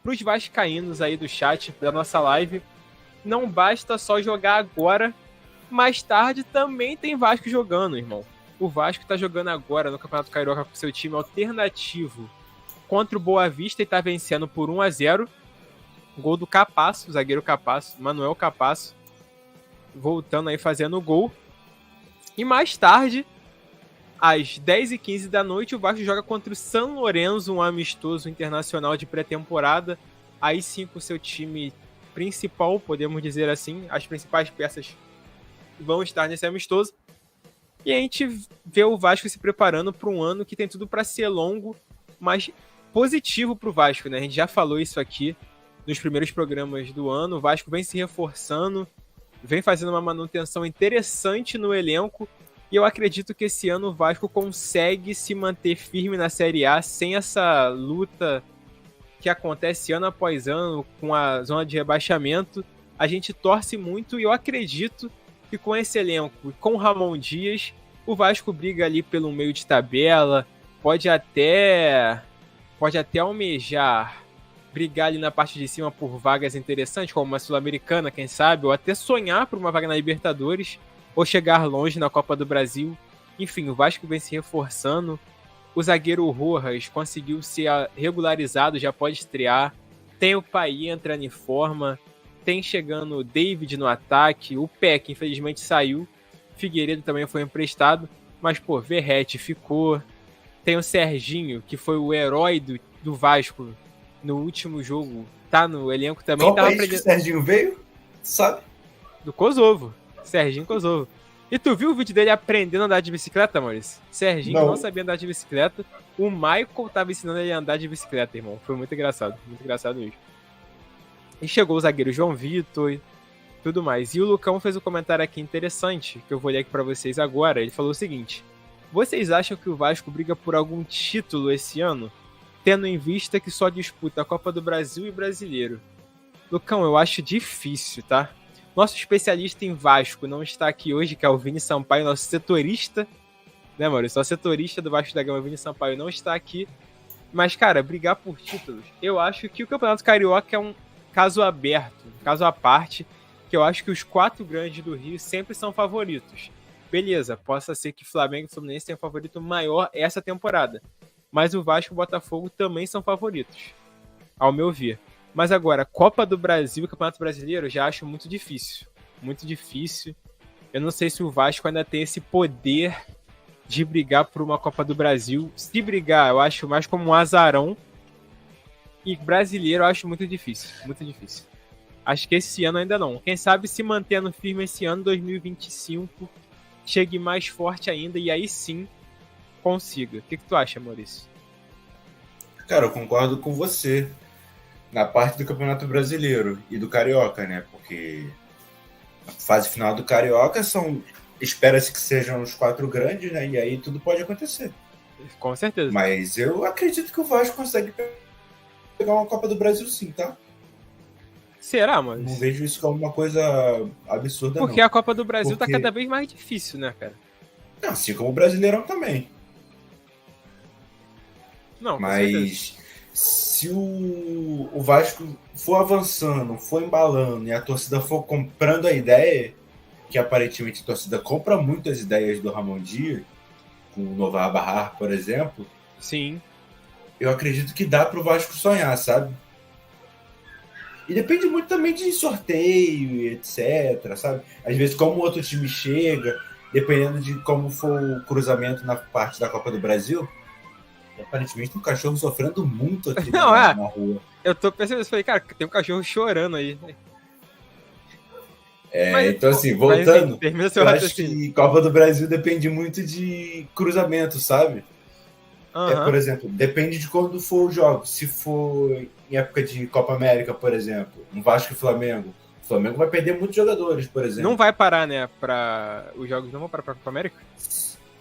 pros vascaínos aí do chat, da nossa live, não basta só jogar agora, mais tarde também tem Vasco jogando, irmão. O Vasco tá jogando agora no Campeonato Carioca com seu time alternativo contra o Boa Vista e tá vencendo por 1-0. Gol do Capasso, zagueiro Capasso, Manuel Capasso, voltando aí fazendo o gol. E mais tarde, às 10h15 da noite, o Vasco joga contra o São Lourenço, um amistoso internacional de pré-temporada. Aí sim, com o seu time principal, podemos dizer assim, as principais peças vão estar nesse amistoso. E a gente vê o Vasco se preparando para um ano que tem tudo para ser longo, mas positivo para o Vasco, né? A gente já falou isso aqui nos primeiros programas do ano. O Vasco vem se reforçando, vem fazendo uma manutenção interessante no elenco, e eu acredito que esse ano o Vasco consegue se manter firme na Série A sem essa luta que acontece ano após ano com a zona de rebaixamento. A gente torce muito e eu acredito que com esse elenco e com o Ramon Dias, o Vasco briga ali pelo meio de tabela, pode até almejar brigar ali na parte de cima por vagas interessantes, como uma Sul-Americana, quem sabe, ou até sonhar por uma vaga na Libertadores, ou chegar longe na Copa do Brasil. Enfim, o Vasco vem se reforçando. O zagueiro Rojas conseguiu ser regularizado, já pode estrear. Tem o Paí entrando em forma. Tem chegando o David no ataque. O Peck, infelizmente, saiu. Figueiredo também foi emprestado. Mas, pô, Verratti ficou. Tem o Serginho, que foi o herói do Vasco no último jogo. Tá no elenco também. Qual país que o Serginho veio? Sabe? Do Kosovo. Serginho Kosovo. E tu viu o vídeo dele aprendendo a andar de bicicleta, Maurício? Serginho não sabia andar de bicicleta. O Michael tava ensinando ele a andar de bicicleta, irmão. Foi muito engraçado mesmo. E chegou o zagueiro João Vitor e tudo mais. E o Lucão fez um comentário aqui interessante, que eu vou ler aqui pra vocês agora. Ele falou o seguinte: vocês acham que o Vasco briga por algum título esse ano, tendo em vista que só disputa a Copa do Brasil e Brasileiro? Lucão, eu acho difícil, tá? Nosso especialista em Vasco não está aqui hoje, que é o Vini Sampaio, nosso setorista, né, Maurício? Nosso setorista do Vasco da Gama, Vini Sampaio, não está aqui. Mas, cara, brigar por títulos, eu acho que o Campeonato Carioca é um caso aberto, um caso à parte, que eu acho que os 4 grandes do Rio sempre são favoritos. Beleza, possa ser que Flamengo e Fluminense tenham um favorito maior essa temporada, mas o Vasco e o Botafogo também são favoritos, ao meu ver. Mas agora, Copa do Brasil e Campeonato Brasileiro, eu já acho muito difícil. Muito difícil. Eu não sei se o Vasco ainda tem esse poder de brigar por uma Copa do Brasil. Se brigar, eu acho mais como um azarão. E brasileiro, eu acho muito difícil. Muito difícil. Acho que esse ano ainda não. Quem sabe se mantendo firme esse ano, 2025, chegue mais forte ainda e aí sim consiga. O que tu acha, Maurício? Cara, eu concordo com você. Na parte do Campeonato Brasileiro e do Carioca, né? Porque a fase final do Carioca espera-se que sejam os 4 grandes, né? E aí tudo pode acontecer. Com certeza. Mas eu acredito que o Vasco consegue pegar uma Copa do Brasil sim, tá? Será, mano? Não vejo isso como uma coisa absurda, Porque não. A Copa do Brasil tá cada vez mais difícil, né, cara? Assim como o Brasileirão também. Não, mas se o Vasco for avançando, for embalando e a torcida for comprando a ideia, que aparentemente a torcida compra muito as ideias do Ramon Dias, com o Novar Barrar, por exemplo. Sim. Eu acredito que dá pro Vasco sonhar, sabe? E depende muito também de sorteio, etc, sabe? Às vezes como o outro time chega, dependendo de como for o cruzamento na parte da Copa do Brasil. Aparentemente tem um cachorro sofrendo muito aqui na rua. Eu tô pensando isso, falei, cara, tem um cachorro chorando aí. Mas, então assim, voltando, eu acho que Copa do Brasil depende muito de cruzamento, sabe? Por exemplo, depende de quando for o jogo. Se for em época de Copa América, por exemplo, um Vasco e Flamengo, o Flamengo vai perder muitos jogadores, por exemplo. Não vai parar, né? Os jogos não vão parar pra Copa América?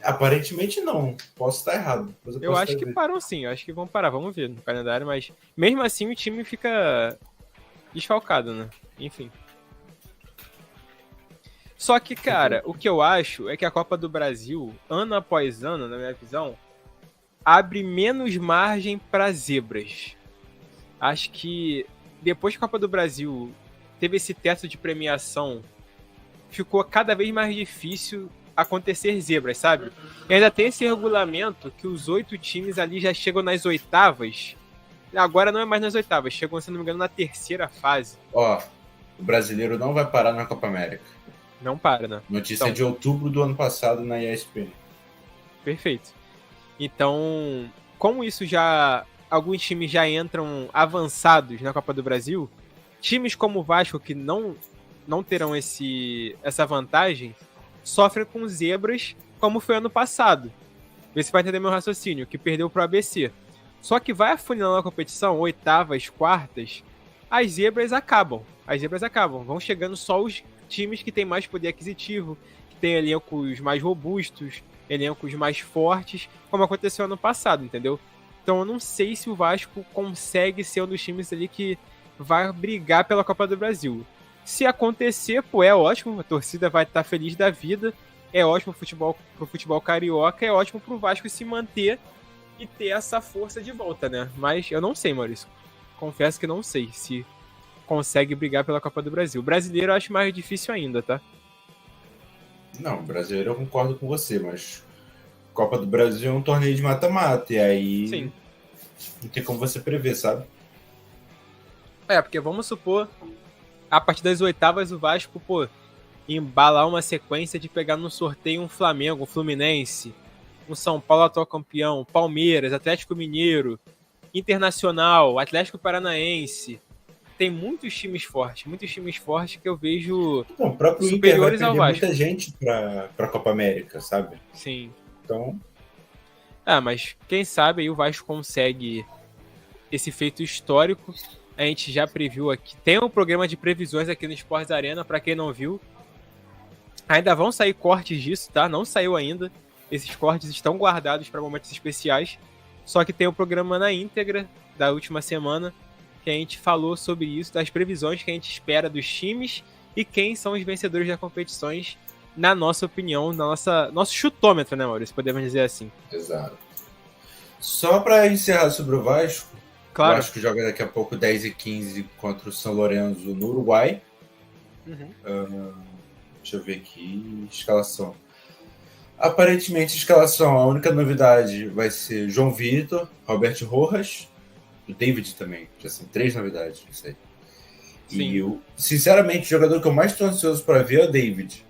Aparentemente não, posso estar errado. Eu acho que param sim, eu acho que vão parar, vamos ver no calendário, mas mesmo assim o time fica desfalcado, né? Enfim. Só que, cara, o que eu acho é que a Copa do Brasil, ano após ano, na minha visão, abre menos margem para zebras. Acho que depois que a Copa do Brasil teve esse teto de premiação, ficou cada vez mais difícil acontecer zebras, sabe? E ainda tem esse regulamento que os 8 times ali já chegam nas oitavas. Agora não é mais nas oitavas, chegam, se não me engano, na terceira fase. Ó, o brasileiro não vai parar na Copa América. Não para, né? Notícia de outubro do ano passado na ESPN. Perfeito. Então, como isso já... Alguns times já entram avançados na Copa do Brasil, times como o Vasco, que não terão essa vantagem, sofrem com zebras, como foi ano passado. Vê se vai entender meu raciocínio, que perdeu pro ABC. Só que vai afunilando a competição, oitavas, quartas, as zebras acabam. Vão chegando só os times que têm mais poder aquisitivo, que têm elencos mais robustos, elencos mais fortes, como aconteceu ano passado, entendeu? Então eu não sei se o Vasco consegue ser um dos times ali que vai brigar pela Copa do Brasil. Se acontecer, pô, é ótimo, a torcida vai estar feliz da vida, é ótimo pro futebol carioca, é ótimo pro Vasco se manter e ter essa força de volta, né? Mas eu não sei, Maurício. Confesso que não sei se consegue brigar pela Copa do Brasil. O brasileiro eu acho mais difícil ainda, tá? Não, brasileiro eu concordo com você, mas Copa do Brasil é um torneio de mata-mata, e aí Sim. Não tem como você prever, sabe? Porque vamos supor, a partir das oitavas o Vasco, pô, embalar uma sequência de pegar no sorteio um Flamengo, um Fluminense, um São Paulo atual campeão, Palmeiras, Atlético Mineiro, Internacional, Atlético Paranaense. Tem muitos times fortes que eu vejo o próprio superiores Inter vai ao perder Vasco. muita gente pra Copa América, sabe? Sim. Então, mas quem sabe aí o Vasco consegue esse feito histórico. A gente já previu aqui. Tem um programa de previsões aqui no Esportes Arena, pra quem não viu. Ainda vão sair cortes disso, tá? Não saiu ainda. Esses cortes estão guardados para momentos especiais. Só que tem o programa na íntegra da última semana que a gente falou sobre isso, das previsões que a gente espera dos times e quem são os vencedores das competições, na nossa opinião, nosso chutômetro, né, Maurício? Podemos dizer assim. Exato. Só para encerrar sobre o Vasco, Claro. O Vasco joga daqui a pouco 10h15 contra o São Lourenço no Uruguai. Deixa eu ver aqui, escalação. Aparentemente, escalação, a única novidade vai ser João Vitor, Roberto Rojas, o David também. Já são 3 novidades, não sei. E, sinceramente, o jogador que eu mais estou ansioso para ver é o David.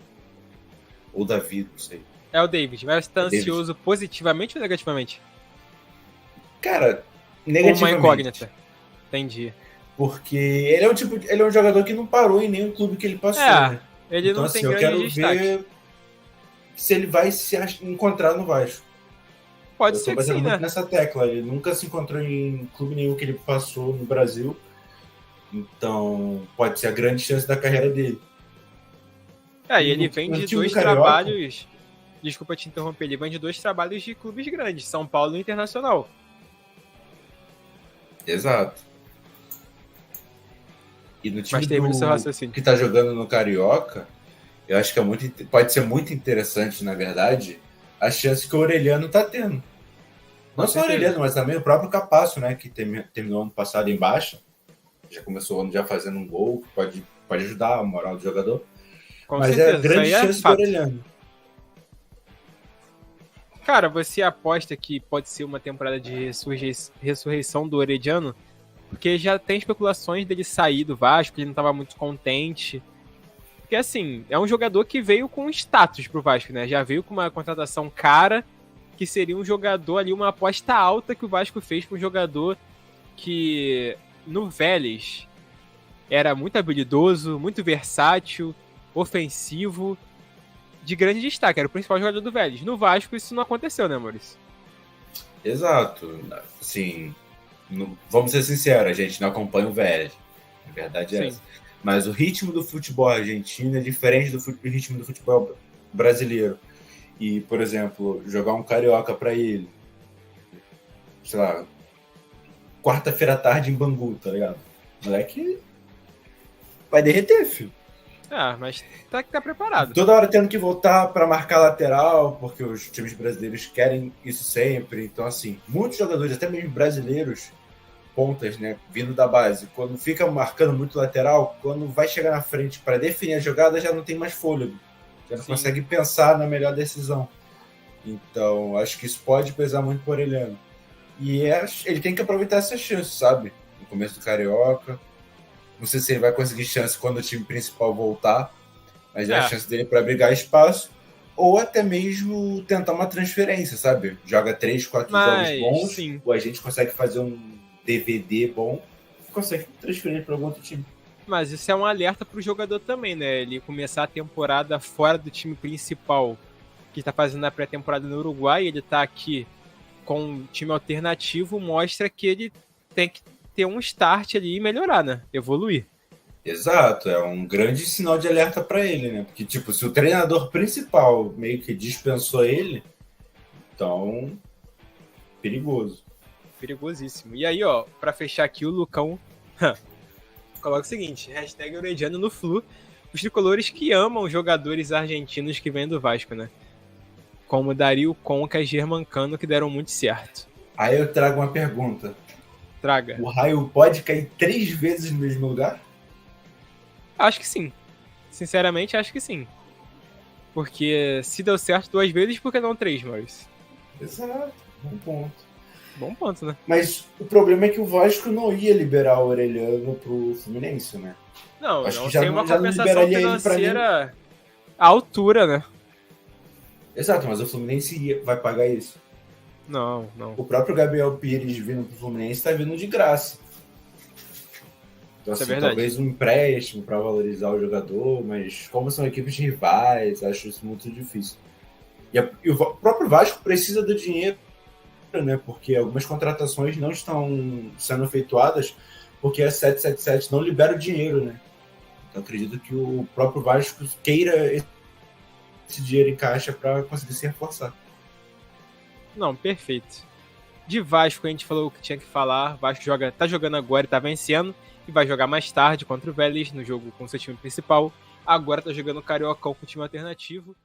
Ou David, não sei. É o David, mas você tá ansioso positivamente ou negativamente? Cara, negativamente. Uma incógnita. Entendi. Porque ele é um jogador que não parou em nenhum clube que ele passou, né? Ele então, não tem grande destaque. Eu quero ver se ele vai se encontrar no Vasco. Pode ser que sim, muito né? Nessa tecla. Ele nunca se encontrou em clube nenhum que ele passou no Brasil. Então, pode ser a grande chance da carreira dele. E ele vem de 2 trabalhos... Desculpa te interromper. Ele vem de 2 trabalhos de clubes grandes. São Paulo e Internacional. Exato. E no time que tá jogando no Carioca, eu acho que pode ser muito interessante, na verdade, a chance que o Orelhano tá tendo. Não só o Orelhano, mas também o próprio Capasso, né? Que terminou ano passado em baixa. Já começou o ano já fazendo um gol, pode ajudar a moral do jogador. Mas certeza, é a grande chance do Orelhano. Cara, você aposta que pode ser uma temporada de ressurreição do Orelhano? Porque já tem especulações dele sair do Vasco, ele não estava muito contente. Porque, assim, é um jogador que veio com status pro Vasco, né? Já veio com uma contratação cara, que seria um jogador ali, uma aposta alta que o Vasco fez para um jogador que, no Vélez, era muito habilidoso, muito versátil, ofensivo, de grande destaque. Era o principal jogador do Vélez. No Vasco, isso não aconteceu, né, Maurício? Exato. Assim... Vamos ser sinceros, a gente não acompanha o Vélez. A verdade é essa. Mas o ritmo do futebol argentino é diferente do ritmo do futebol brasileiro. E, por exemplo, jogar um carioca para ele, sei lá, quarta-feira à tarde em Bangu, tá ligado? O moleque vai derreter, filho. Mas tá preparado. Toda hora tendo que voltar para marcar lateral, porque os times brasileiros querem isso sempre. Então, assim, muitos jogadores, até mesmo brasileiros, pontas, né, vindo da base, quando fica marcando muito lateral, quando vai chegar na frente para definir a jogada, já não tem mais fôlego. Já não consegue pensar na melhor decisão. Então, acho que isso pode pesar muito por Orelhano. E ele tem que aproveitar essa chance, sabe? No começo do Carioca. Não sei se ele vai conseguir chance quando o time principal voltar, mas é a chance dele para brigar espaço. Ou até mesmo tentar uma transferência, sabe? Joga 3, 4 jogos bons, sim. ou a gente consegue fazer um DVD bom e consegue transferir para algum outro time. Mas isso é um alerta pro jogador também, né? Ele começar a temporada fora do time principal, que tá fazendo a pré-temporada no Uruguai, ele tá aqui com um time alternativo, mostra que ele tem que ter um start ali e melhorar, né? Evoluir. Exato, é um grande sinal de alerta para ele, né? Porque, tipo, se o treinador principal meio que dispensou ele, então, perigoso. Perigosíssimo. E aí, ó, pra fechar aqui, o Lucão coloca o seguinte, hashtag Orediano no Flu, os tricolores que amam jogadores argentinos que vêm do Vasco, né? Como Dario Conca e Germancano, que deram muito certo. Aí eu trago uma pergunta. Traga. O raio pode cair 3 vezes no mesmo lugar? Acho que sim. Sinceramente, acho que sim. Porque se deu certo 2 vezes, por que não 3, Maurício? Exato, bom ponto. Bom ponto, né? Mas o problema é que o Vasco não ia liberar o Orelhano pro Fluminense, né? Não, Acho não que já tem não- uma já não compensação liberaria ele pra financeira à altura, né? Exato, mas o Fluminense vai pagar isso. Não. O próprio Gabriel Pires vindo pro Fluminense tá vindo de graça. Então, Isso é assim, verdade. talvez um empréstimo para valorizar o jogador, mas como são equipes rivais, acho isso muito difícil. E o próprio Vasco precisa do dinheiro, né? Porque algumas contratações não estão sendo efetuadas porque a 777 não libera o dinheiro, né? Então acredito que o próprio Vasco queira esse dinheiro em caixa para conseguir se reforçar. Não, perfeito. De Vasco a gente falou o que tinha que falar. Vasco tá jogando agora e tá vencendo. E vai jogar mais tarde contra o Vélez no jogo com seu time principal. Agora tá jogando o Cariocão com o time alternativo.